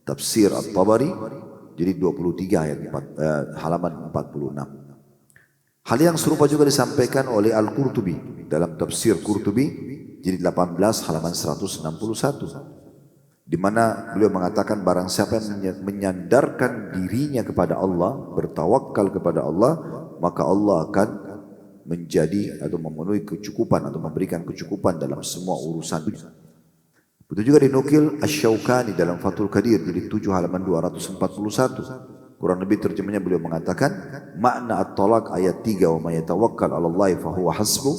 Tafsir At-Tabari jadi 23 ayat halaman 46. Hal yang serupa juga disampaikan oleh Al-Qurtubi dalam tafsir Qurtubi jadi 18 halaman 161, di mana beliau mengatakan barang siapa yang menyandarkan dirinya kepada Allah, bertawakal kepada Allah, maka Allah akan menjadi atau memenuhi kecukupan atau memberikan kecukupan dalam semua urusan. Begitu juga dinukil Asy-Syaukani dalam Fathul Qadir jadi 7 halaman 241. Kurang lebih terjemahnya beliau mengatakan makna at-talaq ayat 3, wa may yatawakkal 'ala Allahi fa huwa hasbuh.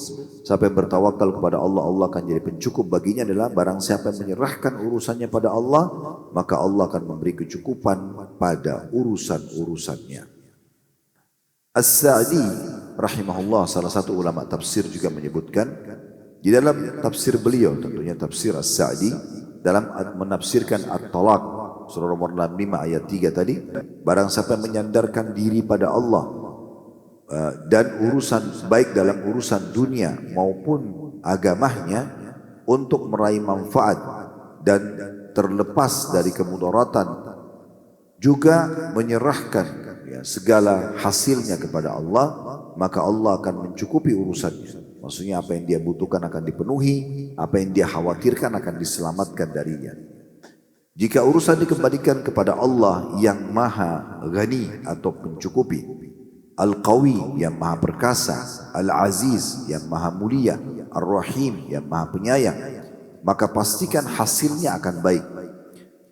Siapa yang bertawakal kepada Allah, Allah akan jadi pencukup baginya. Adalah barang siapa yang menyerahkan urusannya pada Allah, maka Allah akan memberi kecukupan pada urusan-urusannya. As-Sa'di rahimahullah, salah satu ulama tafsir, juga menyebutkan di dalam tafsir beliau, tentunya tafsir As-Sa'di dalam menafsirkan at-talaq surah nomor 65 ayat 3 tadi, barang siapa yang menyandarkan diri pada Allah dan urusan baik dalam urusan dunia maupun agamanya untuk meraih manfaat dan terlepas dari kemudaratan, juga menyerahkan segala hasilnya kepada Allah, maka Allah akan mencukupi urusannya. Maksudnya apa yang dia butuhkan akan dipenuhi, apa yang dia khawatirkan akan diselamatkan darinya. Jika urusan dikembalikan kepada Allah yang maha ghani atau mencukupi, Al-Qawi yang maha perkasa, Al-Aziz yang maha mulia, Ar-Rahim yang maha penyayang, maka pastikan hasilnya akan baik.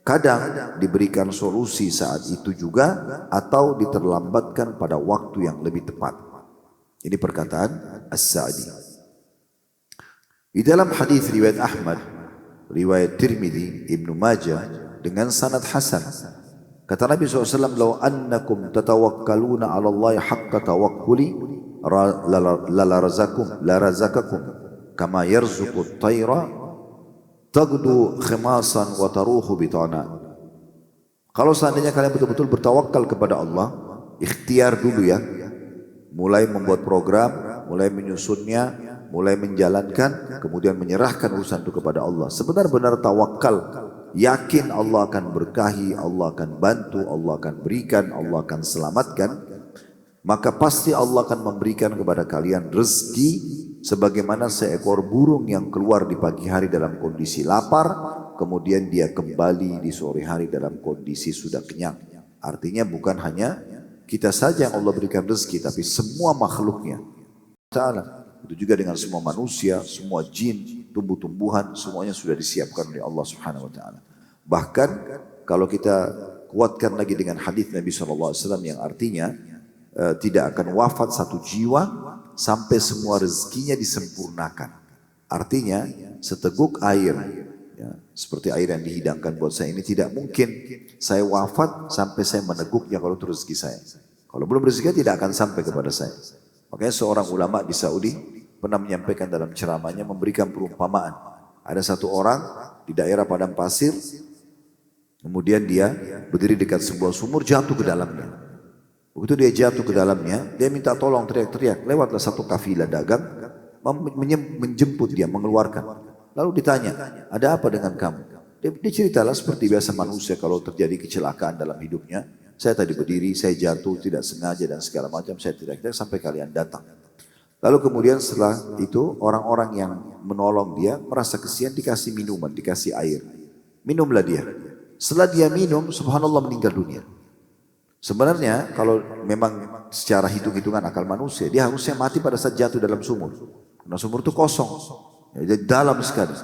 Kadang diberikan solusi saat itu juga, atau diterlambatkan pada waktu yang lebih tepat. Ini perkataan As-Sa'di. Di dalam hadis riwayat Ahmad, riwayat Tirmidzi, Ibnu Majah dengan sanad hasan, kata Nabi SAW, "Lau annakum tatawakkaluna 'ala Allah haqqa tawakkuli la razaqakum kama yarzuqu at-tayra tagdu khimasan wa taruhu bitana." Kalau seandainya kalian betul-betul bertawakal kepada Allah, ikhtiar dulu ya, mulai membuat program, mulai menyusunnya, mulai menjalankan, kemudian menyerahkan urusan itu kepada Allah. Sebenar-benar tawakal, yakin Allah akan berkahi, Allah akan bantu, Allah akan berikan, Allah akan selamatkan, maka pasti Allah akan memberikan kepada kalian rezeki sebagaimana seekor burung yang keluar di pagi hari dalam kondisi lapar, kemudian dia kembali di sore hari dalam kondisi sudah kenyang. Artinya bukan hanya kita saja yang Allah berikan rezeki, tapi semua makhluknya. Ta'ala. Itu juga dengan semua manusia, semua jin, tumbuh-tumbuhan, semuanya sudah disiapkan oleh Allah Subhanahu wa taala. Bahkan kalau kita kuatkan lagi dengan hadis Nabi SAW yang artinya tidak akan wafat satu jiwa sampai semua rezekinya disempurnakan. Artinya seteguk air, ya, seperti air yang dihidangkan buat saya ini, tidak mungkin saya wafat sampai saya meneguknya kalau itu rezeki saya. Kalau belum rezeki tidak akan sampai kepada saya. Makanya seorang ulama di Saudi pernah menyampaikan dalam ceramahnya, memberikan perumpamaan. Ada satu orang di daerah padang pasir, kemudian dia berdiri dekat sebuah sumur, jatuh ke dalamnya. Begitu dia jatuh ke dalamnya, dia minta tolong, teriak-teriak. Lewatlah satu kafilah dagang, menjemput dia, mengeluarkan. Lalu ditanya, ada apa dengan kamu? Dia ceritalah seperti biasa manusia kalau terjadi kecelakaan dalam hidupnya. Saya tadi berdiri, saya jatuh tidak sengaja dan segala macam, saya teriak-teriak sampai kalian datang. Lalu kemudian setelah itu orang-orang yang menolong dia merasa kesian, dikasih minuman, dikasih air. Minumlah dia. Setelah dia minum, subhanallah meninggal dunia. Sebenarnya kalau memang secara hitung-hitungan akal manusia, dia harusnya mati pada saat jatuh dalam sumur. Karena sumur itu kosong, jadi dalam sekali.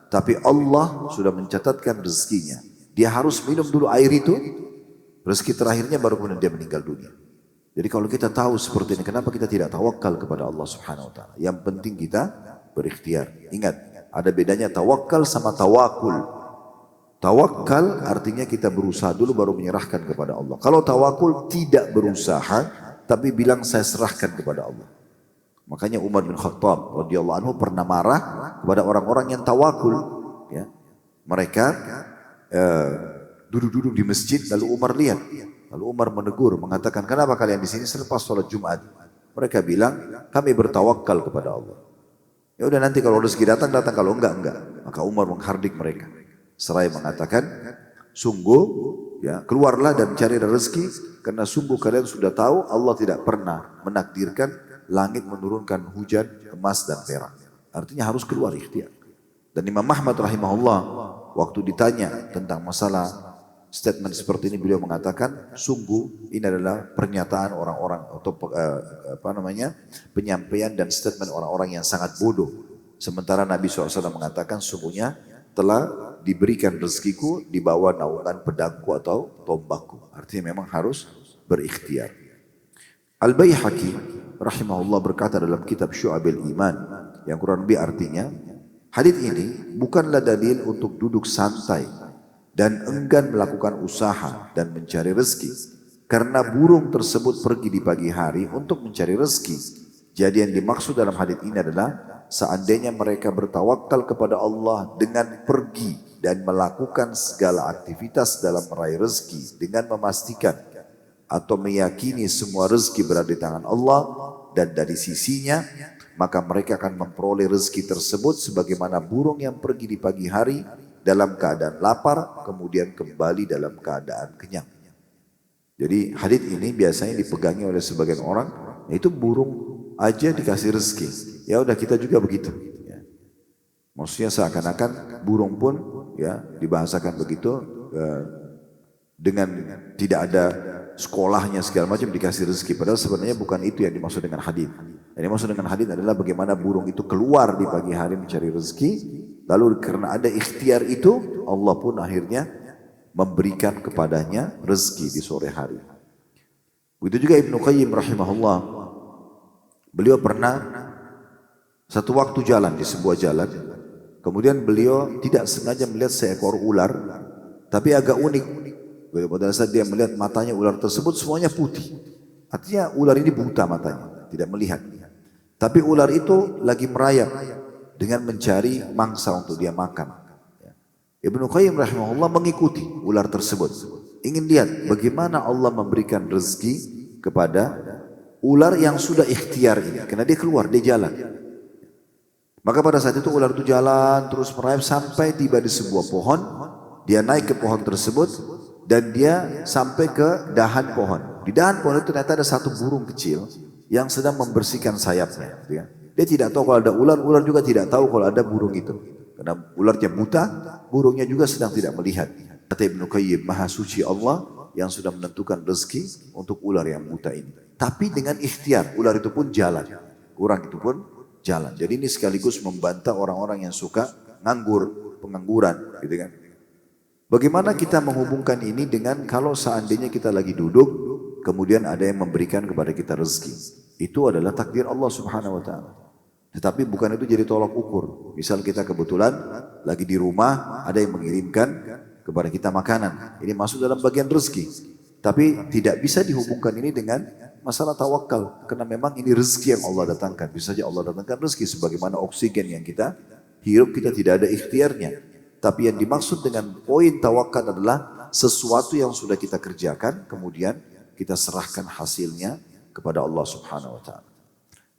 Tapi Allah sudah mencatatkan rezekinya. Dia harus minum dulu air itu, rezeki terakhirnya baru kemudian dia meninggal dunia. Jadi kalau kita tahu seperti ini, kenapa kita tidak tawakal kepada Allah Subhanahu wa taala? Yang penting kita berikhtiar. Ingat, ada bedanya tawakal sama tawakul. Tawakal artinya kita berusaha dulu baru menyerahkan kepada Allah. Kalau tawakul tidak berusaha, tapi bilang saya serahkan kepada Allah. Makanya Umar bin Khattab radhiyallahu anhu pernah marah kepada orang-orang yang tawakul. Ya. Mereka duduk-duduk di masjid, lalu Umar lihat. Lalu Umar menegur, mengatakan, kenapa kalian di sini selepas sholat Jumat? Mereka bilang, kami bertawakal kepada Allah. Ya udah nanti kalau rezeki datang, kalau enggak. Maka Umar menghardik mereka. Seraya mengatakan, sungguh ya, keluarlah dan cari rezeki karena sungguh kalian sudah tahu Allah tidak pernah menakdirkan langit menurunkan hujan emas dan perak. Artinya harus keluar ikhtiar. Dan Imam Ahmad rahimahullah waktu ditanya tentang masalah statement seperti ini, beliau mengatakan sungguh ini adalah pernyataan orang-orang atau penyampaian dan statement orang-orang yang sangat bodoh. Sementara Nabi SAW mengatakan sungguhnya telah diberikan rezekiku di bawah naungan pedangku atau tombakku. Artinya memang harus berikhtiar. Al-Baihaqi rahimahullah berkata dalam kitab Syu'abil Iman yang kurang lebih artinya, hadits ini bukanlah dalil untuk duduk santai dan enggan melakukan usaha dan mencari rezeki. Karena burung tersebut pergi di pagi hari untuk mencari rezeki. Jadi yang dimaksud dalam hadits ini adalah seandainya mereka bertawakal kepada Allah dengan pergi dan melakukan segala aktivitas dalam meraih rezeki dengan memastikan atau meyakini semua rezeki berada di tangan Allah dan dari sisinya, maka mereka akan memperoleh rezeki tersebut sebagaimana burung yang pergi di pagi hari dalam keadaan lapar, kemudian kembali dalam keadaan kenyang. Jadi hadits ini biasanya dipegangi oleh sebagian orang, itu burung aja dikasih rezeki. Ya udah kita juga begitu. Ya. Maksudnya seakan-akan burung pun ya dibahasakan begitu dengan tidak ada sekolahnya segala macam dikasih rezeki. Padahal sebenarnya bukan itu yang dimaksud dengan hadits. Yang dimaksud dengan hadits adalah bagaimana burung itu keluar di pagi hari mencari rezeki. Lalu karena ada ikhtiar itu, Allah pun akhirnya memberikan kepadanya rezeki di sore hari. Begitu juga Ibnu Qayyim rahimahullah. Beliau pernah satu waktu jalan di sebuah jalan. Kemudian beliau tidak sengaja melihat seekor ular. Tapi agak unik. Pada saat dia melihat matanya ular tersebut semuanya putih. Artinya ular ini buta matanya. Tidak melihat. Tapi ular itu lagi merayap dengan mencari mangsa untuk dia makan. Ibnu Qayyim rahimahullah mengikuti ular tersebut. Ingin lihat bagaimana Allah memberikan rezeki kepada ular yang sudah ikhtiar ini. Karena dia keluar, dia jalan. Maka pada saat itu ular itu jalan terus merayap sampai tiba di sebuah pohon. Dia naik ke pohon tersebut dan dia sampai ke dahan pohon. Di dahan pohon itu ternyata ada satu burung kecil yang sedang membersihkan sayapnya. Dia tidak tahu kalau ada ular, ular juga tidak tahu kalau ada burung itu. Karena ularnya buta, burungnya juga sedang tidak melihat. Kata Ibnu Qayyim, maha suci Allah yang sudah menentukan rezeki untuk ular yang buta ini. Tapi dengan ikhtiar, ular itu pun jalan. Orang itu pun jalan. Jadi ini sekaligus membantah orang-orang yang suka nganggur, pengangguran. Gitu kan. Bagaimana kita menghubungkan ini dengan kalau seandainya kita lagi duduk, kemudian ada yang memberikan kepada kita rezeki. Itu adalah takdir Allah Subhanahu wa Ta'ala. Tetapi bukan itu jadi tolak ukur. Misal kita kebetulan lagi di rumah, ada yang mengirimkan kepada kita makanan. Ini masuk dalam bagian rezeki. Tapi tidak bisa dihubungkan ini dengan masalah tawakal. Karena memang ini rezeki yang Allah datangkan. Bisa saja Allah datangkan rezeki sebagaimana oksigen yang kita hirup, kita tidak ada ikhtiarnya. Tapi yang dimaksud dengan poin tawakal adalah sesuatu yang sudah kita kerjakan, kemudian kita serahkan hasilnya kepada Allah Subhanahu wa Ta'ala.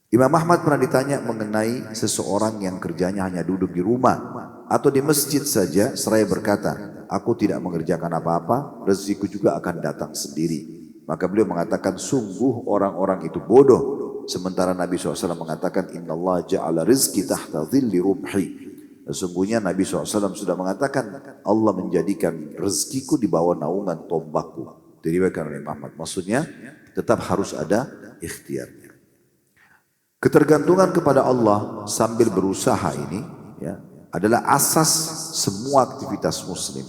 Imam Ahmad pernah ditanya mengenai seseorang yang kerjanya hanya duduk di rumah atau di masjid saja seraya berkata, aku tidak mengerjakan apa-apa, rezekiku juga akan datang sendiri. Maka beliau mengatakan, sungguh orang-orang itu bodoh. Sementara Nabi SAW mengatakan, Inna Allah ja'ala rizki tahta dhilli rumhi. Sesungguhnya Nabi SAW sudah mengatakan, Allah menjadikan rezekiku di bawah naungan tombakku. Diriwayatkan oleh Imam Ahmad. Maksudnya, tetap harus ada ikhtiarnya. Ketergantungan kepada Allah sambil berusaha ini ya, adalah asas semua aktivitas muslim.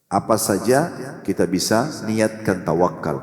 Apa saja kita bisa niatkan tawakal.